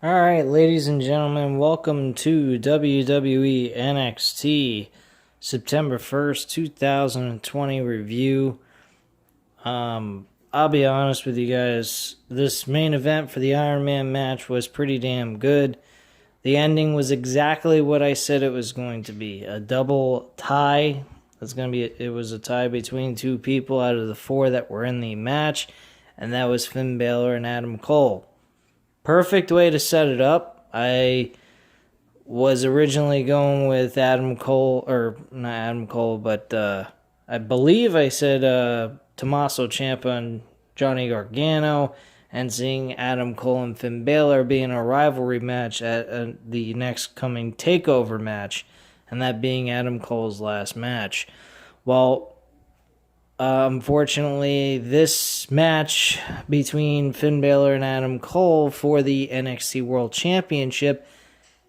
All right, ladies and gentlemen, welcome to WWE NXT September 1st, 2020 review. I'll be honest with you guys, this main event for the Iron Man match was pretty damn good. The ending was exactly what I said it was going to be, a double tie. It was a tie between two people out of the four that were in the match, and that was Finn Balor and Adam Cole. Perfect way to set it up. I was originally going with Adam Cole, or not Adam Cole, but I believe I said Tommaso Ciampa and Johnny Gargano, and seeing Adam Cole and Finn Balor being a rivalry match at the next coming TakeOver match, and that being Adam Cole's last match. Well, unfortunately, this match between Finn Balor and Adam Cole for the NXT World Championship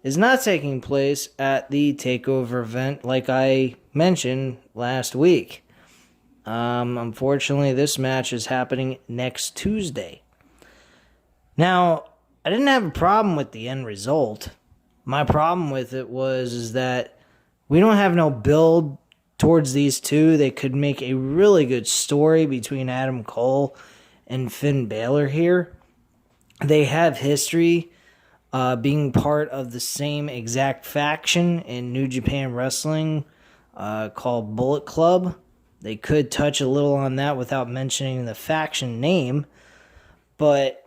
is not taking place at the TakeOver event like I mentioned last week. Unfortunately, this match is happening next Tuesday. Now, I didn't have a problem with the end result. My problem with it is that we don't have no build towards these two. They could make a really good story between Adam Cole and Finn Balor here. They have history being part of the same exact faction in New Japan Wrestling called Bullet Club. They could touch a little on that without mentioning the faction name, but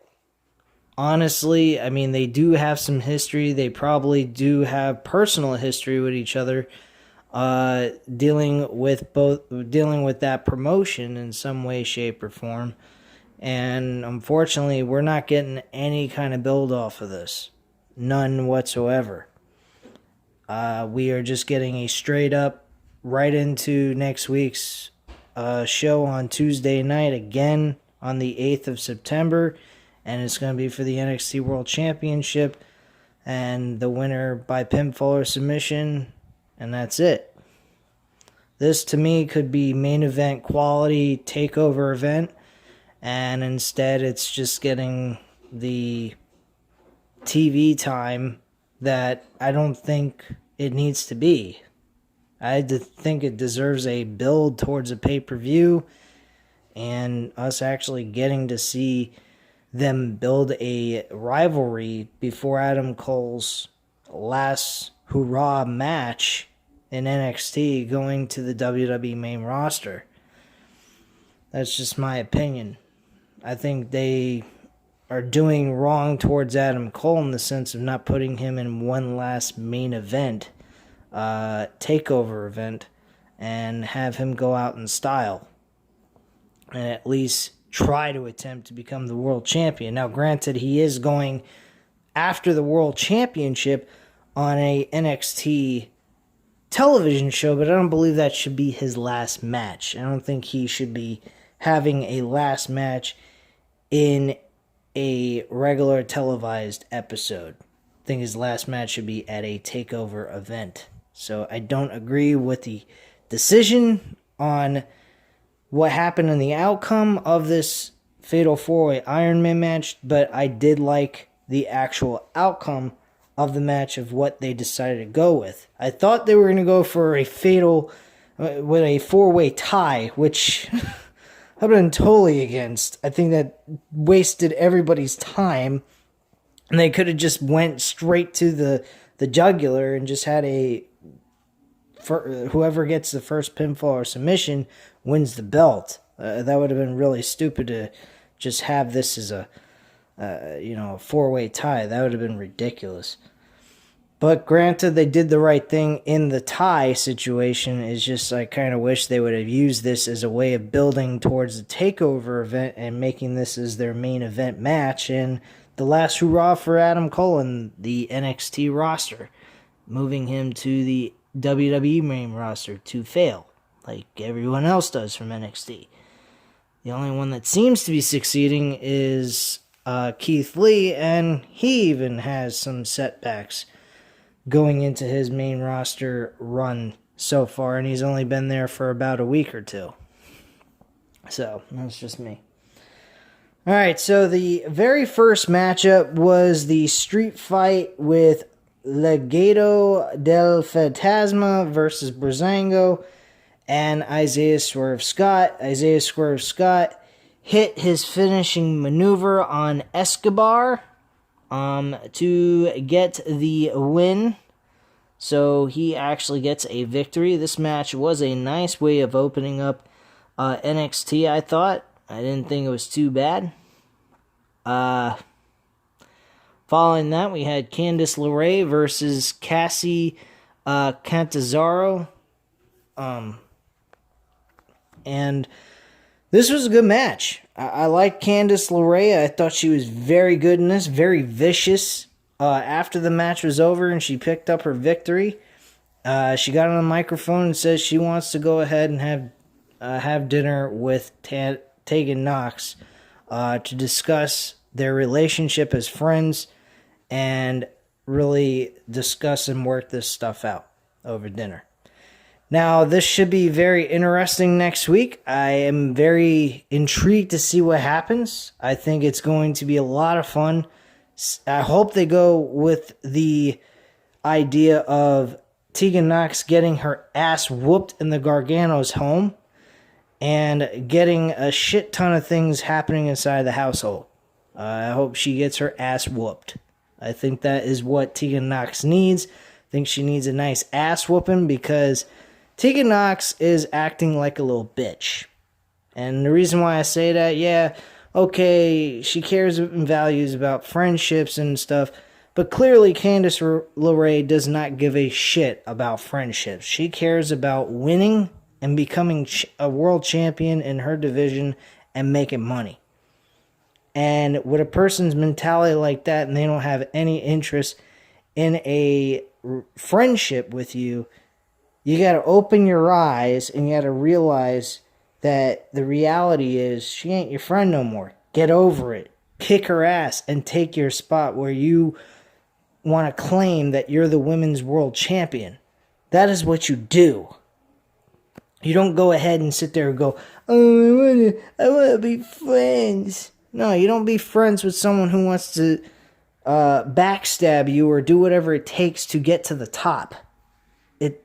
honestly, I mean, they do have some history. They probably do have personal history with each other, dealing with that promotion in some way, shape, or form. And unfortunately, we're not getting any kind of build off of this. None whatsoever. We are just getting a straight up right into next week's show on Tuesday night, again on the 8th of September. And it's going to be for the NXT World Championship. And the winner by pinfall or submission. And that's it. This, to me, could be main event quality takeover event. And instead, it's just getting the TV time that I don't think it needs to be. I think it deserves a build towards a pay-per-view. And us actually getting to see them build a rivalry before Adam Cole's last hurrah match in NXT going to the WWE main roster. That's just my opinion. I think they are doing wrong towards Adam Cole in the sense of not putting him in one last main event, takeover event, and have him go out in style and at least try to attempt to become the world champion. Now, granted, he is going after the world championship on a NXT television show, but I don't believe that should be his last match. I don't think he should be having a last match in a regular televised episode. I think his last match should be at a takeover event. So I don't agree with the decision on what happened in the outcome of this Fatal 4-Way Iron Man match, but I did like the actual outcome of the match of what they decided to go with. I thought they were going to go for a fatal with a 4-way tie, which I've been totally against. I think that wasted everybody's time, and they could have just went straight to the jugular and just had whoever gets the first pinfall or submission wins the belt. That would have been really stupid to just have this as a 4-way tie. That would have been ridiculous. But granted, they did the right thing in the tie situation. It's just I kind of wish they would have used this as a way of building towards the TakeOver event and making this as their main event match and the last hurrah for Adam Cole and the NXT roster, moving him to the WWE main roster to fail, like everyone else does from NXT. The only one that seems to be succeeding is Keith Lee, and he even has some setbacks going into his main roster run so far, and he's only been there for about a week or two. So, that's just me. All right, so the very first matchup was the street fight with Legado del Fantasma versus Breezango and Isaiah Swerve Scott. Isaiah Swerve Scott hit his finishing maneuver on Escobar to get the win. So he actually gets a victory. This match was a nice way of opening up NXT, I thought. I didn't think it was too bad. Following that, we had Candice LeRae versus Cassie Catanzaro. And this was a good match. I like Candice LeRae. I thought she was very good in this, very vicious. After the match was over and she picked up her victory, she got on the microphone and says she wants to go ahead and have dinner with Tegan Knox to discuss their relationship as friends and really discuss and work this stuff out over dinner. Now, this should be very interesting next week. I am very intrigued to see what happens. I think it's going to be a lot of fun. I hope they go with the idea of Tegan Knox getting her ass whooped in the Gargano's home and getting a shit ton of things happening inside the household. I hope she gets her ass whooped. I think that is what Tegan Knox needs. I think she needs a nice ass whooping because Tegan Knox is acting like a little bitch. And the reason why I say that, yeah, okay, she cares and values about friendships and stuff, but clearly Candice LeRae does not give a shit about friendships. She cares about winning and becoming a world champion in her division and making money. And with a person's mentality like that and they don't have any interest in a friendship with you, you got to open your eyes and you got to realize that the reality is she ain't your friend no more. Get over it. Kick her ass and take your spot where you want to claim that you're the women's world champion. That is what you do. You don't go ahead and sit there and go, oh, I want to be friends. No, you don't be friends with someone who wants to backstab you or do whatever it takes to get to the top.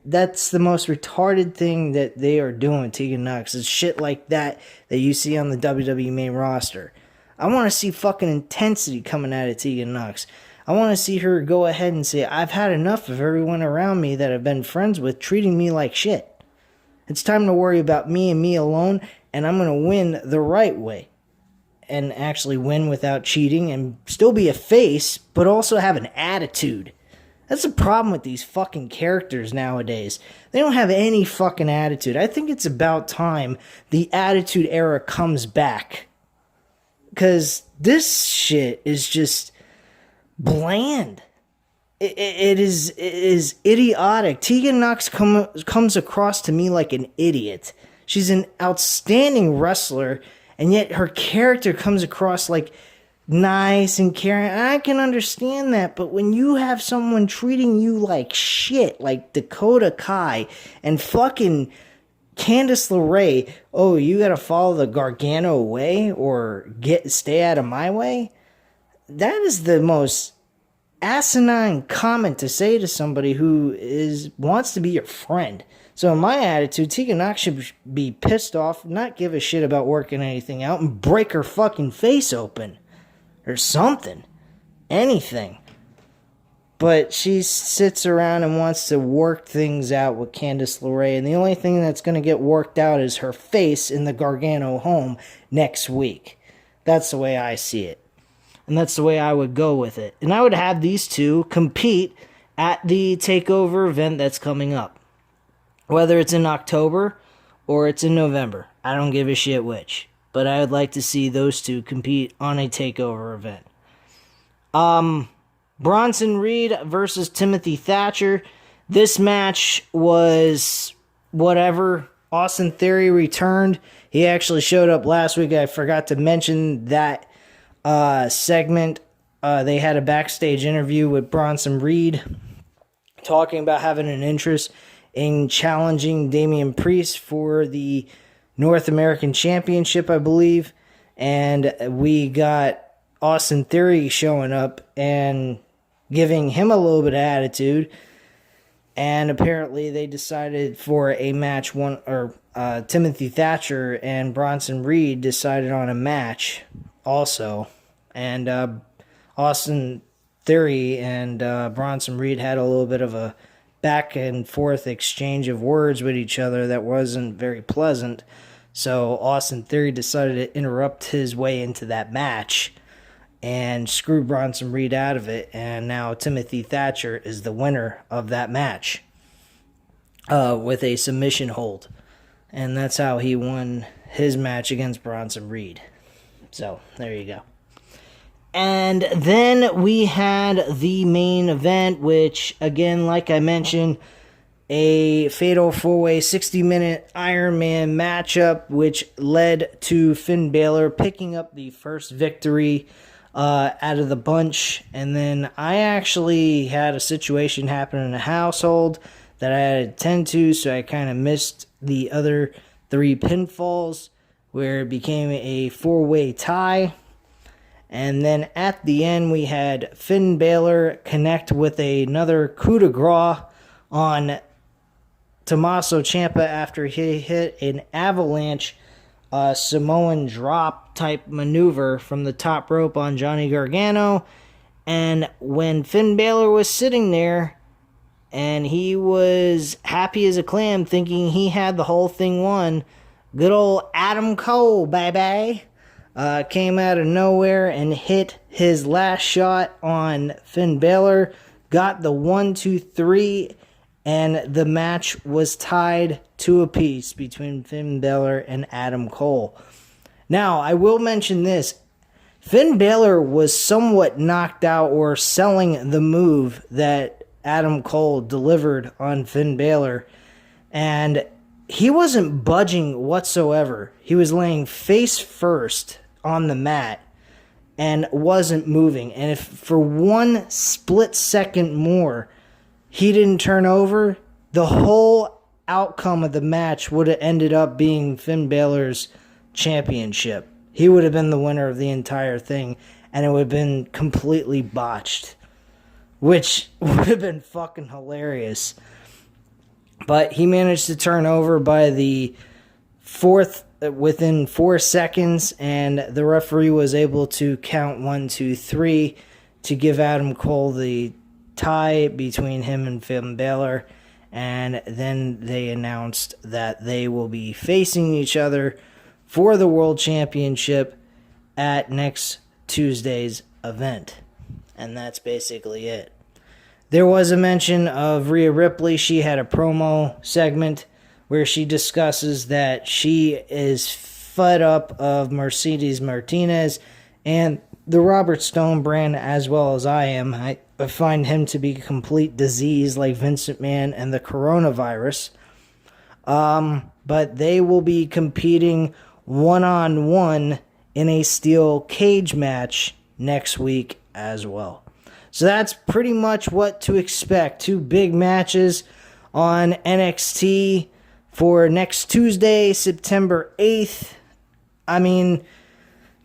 That's the most retarded thing that they are doing, Tegan Knox. It's shit like that you see on the WWE main roster. I want to see fucking intensity coming out of Tegan Knox. I want to see her go ahead and say, I've had enough of everyone around me that I've been friends with treating me like shit. It's time to worry about me and me alone, and I'm going to win the right way. And actually win without cheating and still be a face, but also have an attitude. That's the problem with these fucking characters nowadays. They don't have any fucking attitude. I think it's about time the attitude era comes back. Because this shit is just bland. It is idiotic. Tegan Knox comes across to me like an idiot. She's an outstanding wrestler, and yet her character comes across like nice and caring. I can understand that, but when you have someone treating you like shit, like Dakota Kai and fucking Candice LeRae, oh, you gotta follow the Gargano way or stay out of my way? That is the most asinine comment to say to somebody who wants to be your friend. So in my attitude, Tegan Knox should be pissed off, not give a shit about working anything out, and break her fucking face open. Or something. Anything. But she sits around and wants to work things out with Candice LeRae, and the only thing that's going to get worked out is her face in the Gargano home next week. That's the way I see it. And that's the way I would go with it. And I would have these two compete at the TakeOver event that's coming up. Whether it's in October or it's in November. I don't give a shit which. But I would like to see those two compete on a TakeOver event. Bronson Reed versus Timothy Thatcher. This match was whatever. Austin Theory returned. He actually showed up last week. I forgot to mention that segment. They had a backstage interview with Bronson Reed talking about having an interest in challenging Damian Priest for the North American Championship, I believe. And we got Austin Theory showing up and giving him a little bit of attitude. And apparently they decided for a match, Timothy Thatcher and Bronson Reed decided on a match also. And Austin Theory and Bronson Reed had a little bit of a back and forth exchange of words with each other that wasn't very pleasant. So Austin Theory decided to interrupt his way into that match and screw Bronson Reed out of it, and now Timothy Thatcher is the winner of that match with a submission hold. And that's how he won his match against Bronson Reed. So, there you go. And then we had the main event, which, again, like I mentioned, a fatal 4-way 60-minute Iron Man matchup, which led to Finn Balor picking up the first victory out of the bunch. And then I actually had a situation happen in the household that I had to attend to, so I kind of missed the other 3 pinfalls where it became a 4-way tie. And then at the end we had Finn Balor connect with another coup de grace on Tommaso Ciampa after he hit an avalanche Samoan drop type maneuver from the top rope on Johnny Gargano. And when Finn Balor was sitting there and he was happy as a clam thinking he had the whole thing won, good old Adam Cole, baby, came out of nowhere and hit his last shot on Finn Balor, got the 1, 2, 3, and the match was tied 2 apiece between Finn Balor and Adam Cole. Now, I will mention this. Finn Balor was somewhat knocked out or selling the move that Adam Cole delivered on Finn Balor, and he wasn't budging whatsoever. He was laying face first on the mat and wasn't moving. And if for 1 split second more he didn't turn over, the whole outcome of the match would have ended up being Finn Balor's championship. He would have been the winner of the entire thing, and it would have been completely botched, which would have been fucking hilarious. But he managed to turn over by the 4th, within 4 seconds, and the referee was able to count 1, 2, 3 to give Adam Cole the tie between him and Finn Balor. And then they announced that they will be facing each other for the World Championship at next Tuesday's event. And that's basically it. There was a mention of Rhea Ripley. She had a promo segment where she discusses that she is fed up of Mercedes Martinez and the Robert Stone brand as well as I am. I find him to be a complete disease like Vince McMahon and the coronavirus. But they will be competing one-on-one in a steel cage match next week as well. So that's pretty much what to expect. 2 big matches on NXT for next Tuesday, September 8th. I mean,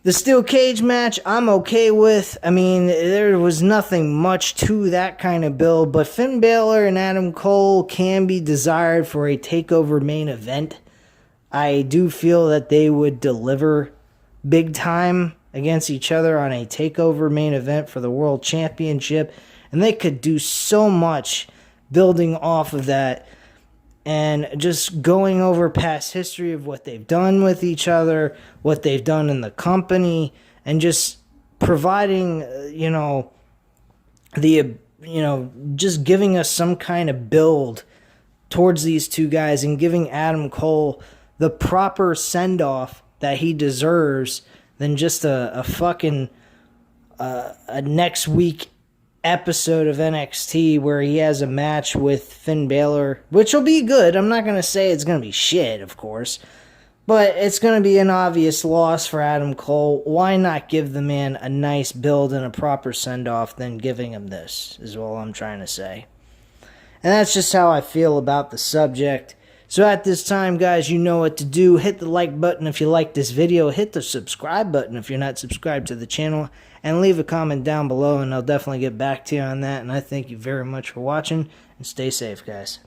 the steel cage match, I'm okay with. I mean, there was nothing much to that kind of build, but Finn Balor and Adam Cole can be desired for a TakeOver main event. I do feel that they would deliver big time against each other on a TakeOver main event for the World Championship, and they could do so much building off of that and just going over past history of what they've done with each other, what they've done in the company, and just providing, just giving us some kind of build towards these 2 guys and giving Adam Cole the proper send-off that he deserves than just a fucking a next week episode of NXT where he has a match with Finn Balor, which will be good. I'm not going to say it's going to be shit, of course, but it's going to be an obvious loss for Adam Cole. Why not give the man a nice build and a proper send-off than giving him this, is all I'm trying to say. And that's just how I feel about the subject. So at this time, guys, you know what to do. Hit the like button if you like this video. Hit the subscribe button if you're not subscribed to the channel. And leave a comment down below, and I'll definitely get back to you on that. And I thank you very much for watching, and stay safe, guys.